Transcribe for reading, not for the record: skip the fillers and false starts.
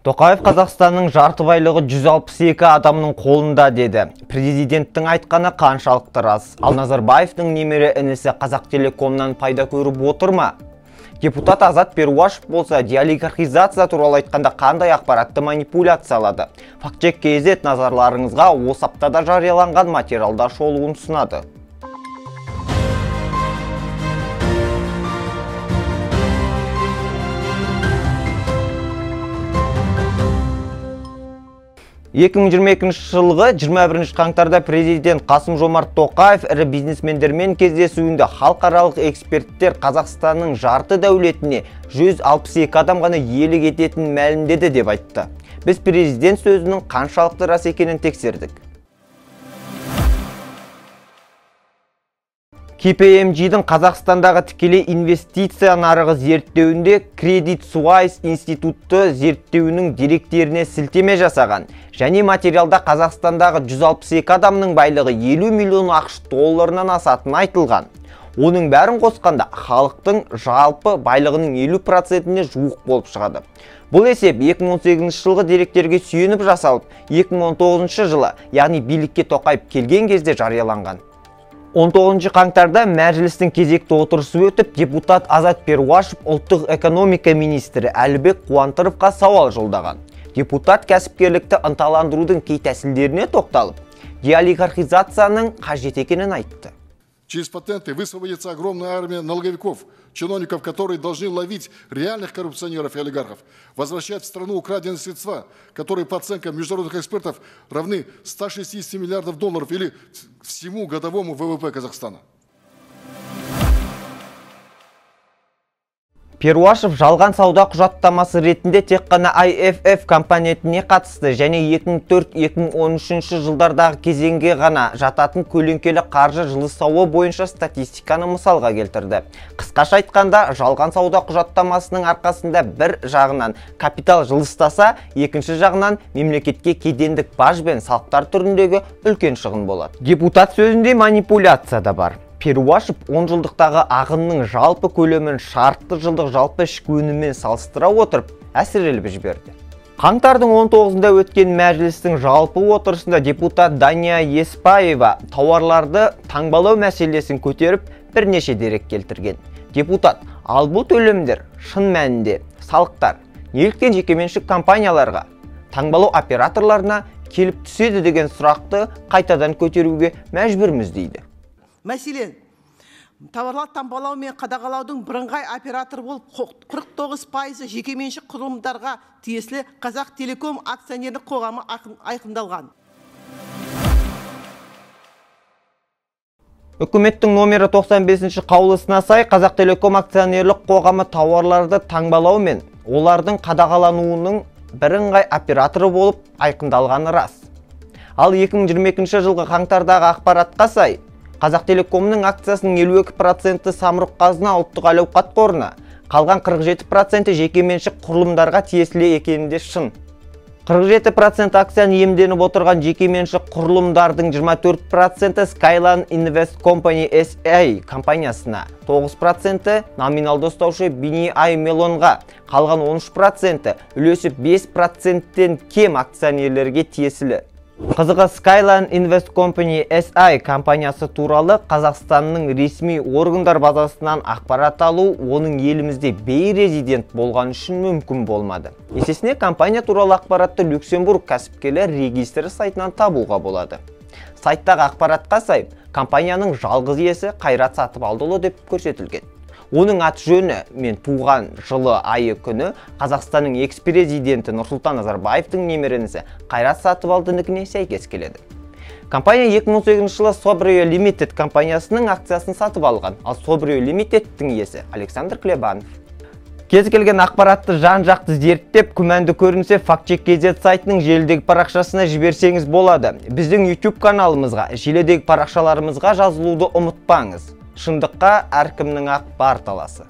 Тоқаев Қазақстанның жарты байлығы 162 адамның қолында деді. Президенттің айтқаны қаншалықты рас? Ал Назарбаевтың немере інісі Қазақтелекомнан пайда көріп отыр ма? Депутат Азат Перуашев болса, деолигархизация туралы айтқанда қандай ақпаратты манипуляциялады? Фактчек KZ назарларыңызға осы аптада жарияланған материалдар шолуын ұсынады. жылғы 21 қаңтарда президент Қасым-Жомарт Тоқаев ірі бизнесмендермен кездесуінде халықаралық эксперттер Қазақстанның жарты дәулетіне 162 адам ғана иелік ететінін мәлімдеді деп айтты. Біз президент сөзінің қаншалықты рас екенін тексердік. KPMG-дің Қазақстандағы тікелей инвестиция нарығы зерттеуінде Credit Suisse институты зерттеуінің деректеріне сілтеме жасаған және материалда Қазақстандағы 162 адамның байлығы 50 миллион ақш долларынан асатыны айтылған. Оның бәрін қосқанда халықтың жалпы байлығының 50%-не жуық болып шығады. Бұл есеп 2018 жылғы деректерге сүйеніп жасалып, 2019 жылы, яғни билікке Тоқаев келген кезде жарияланған. 19 қаңтарда мәжілістің кезекті отырысы өтіп, депутат Азат Перуашев ұлттық экономика министрі Әлібек Қуантыровқа сауал жолдаған. Депутат кәсіпкерлікті ынталандырудың кей тәсілдеріне тоқталып, деолигархизацияның қажет екенін айтты. Через патенты высвободится огромная армия налоговиков, чиновников, которые должны ловить реальных коррупционеров и олигархов, возвращать в страну украденные средства, которые по оценкам международных экспертов равны 160 миллиардов долларов или всему годовому ВВП Казахстана. Перуашев жалған сауда құжаттамасы ретінде тек қана IFF компонентіне қатысты және 2004-2013 жылдардағы кезеңге ғана жататын көлеңкелі қаржы жылыстауы бойынша статистиканы мысалға келтірді. Қысқаша айтқанда, жалған сауда құжаттамасының арқасында бір жағынан капитал жылыстаса, екінші жағынан мемлекетке кедендік баж бен салықтар түріндегі үлкен шығын болады. Депутат сөзінде манипуляция да бар. Перуашев 10 жылдықтағы ағынның жалпы көлемін шартты жылдық жалпы ішкі өніммен салыстыра отырып әсіреліп жіберді. Қаңтардың 19-ында өткен мәжілістің жалпы отырысында депутат Дания Еспаева тауарларды таңбалау мәселесін көтеріп бірнеше дерек келтірген. Депутат, ал бұл төлемдер шын мәнінде салықтар неліктен жекеменшік компанияларға, таңбалау операторларына келіп түседі деген сұрақты қайтадан көтеруге мәжбүрміз дейді. Мәселен, тауарлар таңбалау мен қадағалаудың бірыңғай оператор болып 49% жекеменшік құрылымдарға тиесілі Қазақтелеком акционерлік қоғамы айқындалған. Үкіметтің номері 95 қаулысына сай Қазақтелеком акционерлік қоғамы тауарларды таңбалау мен олардың қадағалануының бірыңғай операторы болып айқындалғаны рас. Ал 2022 жылғы қаңтардағы ақпаратқа сай Қазақтелекомның акциясының 52% самұрық қазына ұлттық әл-ауқат қорына, қалған 47% жекеменшік құрылымдарға тиесілі екенінде шын. 47% акцияны иемденіп отырған жекеменшік құрылымдардың 24% Skyline Invest Company SA компаниясына, 9% номиналды ұстаушы BNI Mellonға, қалған 13% үлесі 5%-тен кем акционерлерге тиесілі. Қызығы Skyline Invest Company SA компаниясы туралы Қазақстанның ресми органдар базасынан ақпарат алу оның елімізде бейрезидент болған үшін мүмкін болмады. Есесіне компания туралы ақпаратты Люксембург кәсіпкерлер регистрі сайтынан табуға болады. Сайттағы ақпаратқа сай, компанияның жалғыз иесі Қайрат Сатыбалдыұлы деп көрсетілген. Оның аты жөні мен туған жылы айы күні Қазақстанның экс-президенті Нұрсұлтан Назарбаевтың немересі Қайрат Сатыбалдынікіне сәйкес келеді. Компания 2018 жылы Sobrio Limited компаниясының акциясын сатып алған, ал Sobrio Limited'тің иесі Александр Клебанов. Кез келген ақпаратты жан-жақты зерттеп, күмәнді көрінсе Фактчек KZ сайтының желідегі парақшасына жіберсеңіз болады. Біздің YouTube каналымызға, желідегі парақшаларымызға жазылуды ұмытпаңыз. Шындыққа әркімнің ақ бар таласы.